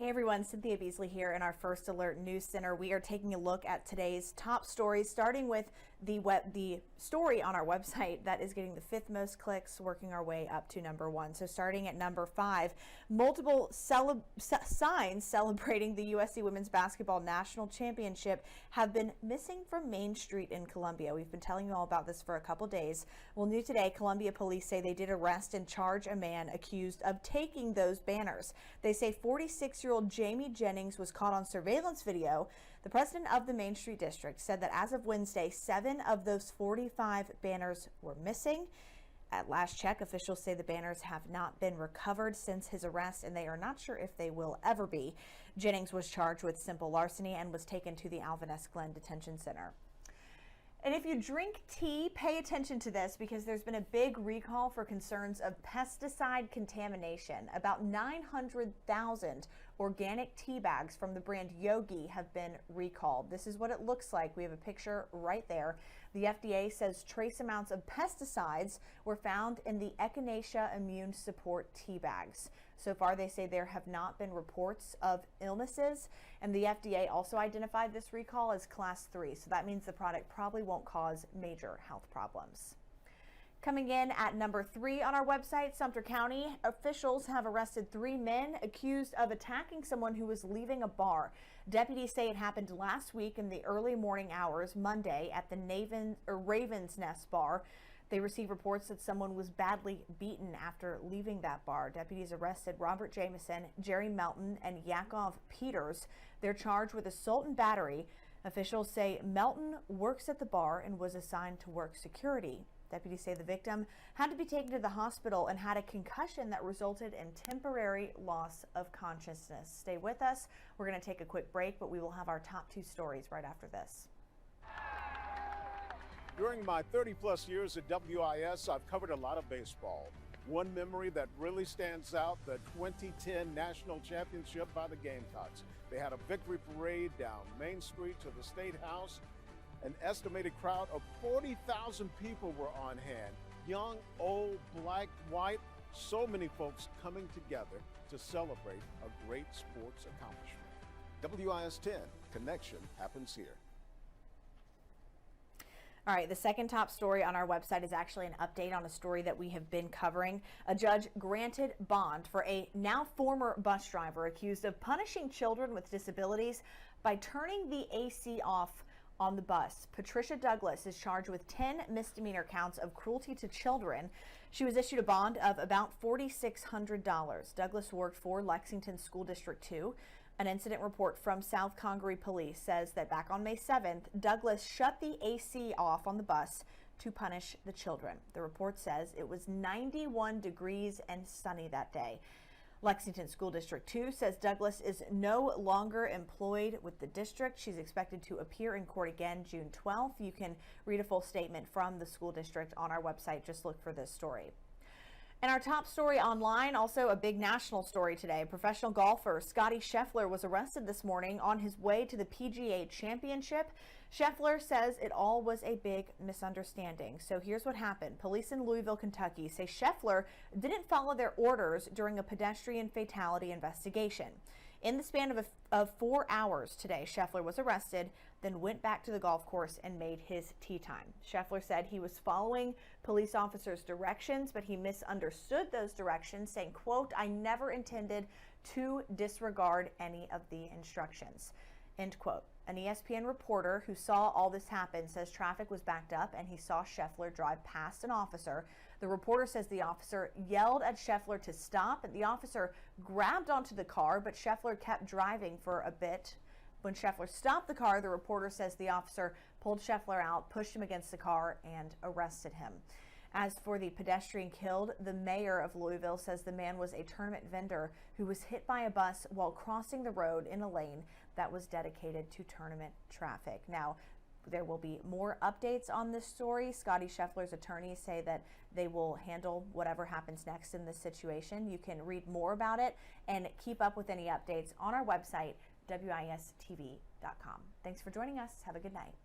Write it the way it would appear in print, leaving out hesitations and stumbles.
Hey everyone, Cynthia Beasley here in our First Alert News Center. We are taking a look at today's top stories, starting with the story on our website that is getting the fifth most clicks, working our way up to number one. So starting at number 5, multiple signs celebrating the USC Women's Basketball National Championship have been missing from Main Street in Columbia. We've been telling you all about this for a couple days. Well, new today, Columbia police say they did arrest and charge a man accused of taking those banners. They say 46-year-old Jamie Jennings was caught on surveillance video. The president of the Main Street District said that as of Wednesday, 7 of those 45 banners were missing. At last check, officials say the banners have not been recovered since his arrest, and they are not sure if they will ever be. Jennings was charged with simple larceny and was taken to the Alvin S. Glenn Detention Center. And if you drink tea, pay attention to this because there's been a big recall for concerns of pesticide contamination. About 900,000 organic tea bags from the brand Yogi have been recalled. This is what it looks like. We have a picture right there. The FDA says trace amounts of pesticides were found in the Echinacea Immune Support tea bags. So far, they say there have not been reports of illnesses, and the FDA also identified this recall as class 3. So that means the product probably won't cause major health problems. Coming in at number 3 on our website, Sumter County officials have arrested 3 men accused of attacking someone who was leaving a bar. Deputies say it happened last week in the early morning hours, Monday, at the Raven's Nest bar. They received reports that someone was badly beaten after leaving that bar. Deputies arrested Robert Jameson, Jerry Melton, and Yakov Peters. They're charged with assault and battery. Officials say Melton works at the bar and was assigned to work security. Deputies say the victim had to be taken to the hospital and had a concussion that resulted in temporary loss of consciousness. Stay with us. We're going to take a quick break, but we will have our top 2 stories right after this. During my 30-plus years at WIS, I've covered a lot of baseball. One memory that really stands out, the 2010 National Championship by the Gamecocks. They had a victory parade down Main Street to the State House. An estimated crowd of 40,000 people were on hand. Young, old, black, white, so many folks coming together to celebrate a great sports accomplishment. WIS 10, connection happens here. All right, the second top story on our website is actually an update on a story that we have been covering. A judge granted bond for a now former bus driver accused of punishing children with disabilities by turning the AC off on the bus. Patricia Douglas is charged with 10 misdemeanor counts of cruelty to children. She was issued a bond of about $4,600. Douglas worked for Lexington School District 2. An incident report from South Congaree Police says that back on May 7th, Douglas shut the AC off on the bus to punish the children. The report says it was 91 degrees and sunny that day. Lexington School District 2 says Douglas is no longer employed with the district. She's expected to appear in court again June 12th. You can read a full statement from the school district on our website. Just look for this story. And our top story online, also a big national story today. Professional golfer Scottie Scheffler was arrested this morning on his way to the PGA Championship. Scheffler says it all was a big misunderstanding. So here's what happened. Police in Louisville, Kentucky say Scheffler didn't follow their orders during a pedestrian fatality investigation. In the span of 4 hours today, Scheffler was arrested, then went back to the golf course and made his tee time. Scheffler said he was following police officers' directions, but he misunderstood those directions, saying, quote, "I never intended to disregard any of the instructions," end quote. An ESPN reporter who saw all this happen says traffic was backed up and he saw Scheffler drive past an officer. The reporter says the officer yelled at Scheffler to stop, and the officer grabbed onto the car, but Scheffler kept driving for a bit. When Scheffler stopped the car, the reporter says the officer pulled Scheffler out, pushed him against the car, and arrested him. As for the pedestrian killed, the mayor of Louisville says the man was a tournament vendor who was hit by a bus while crossing the road in a lane that was dedicated to tournament traffic. Now, there will be more updates on this story. Scottie Scheffler's attorneys say that they will handle whatever happens next in this situation. You can read more about it and keep up with any updates on our website, WISTV.com. Thanks for joining us. Have a good night.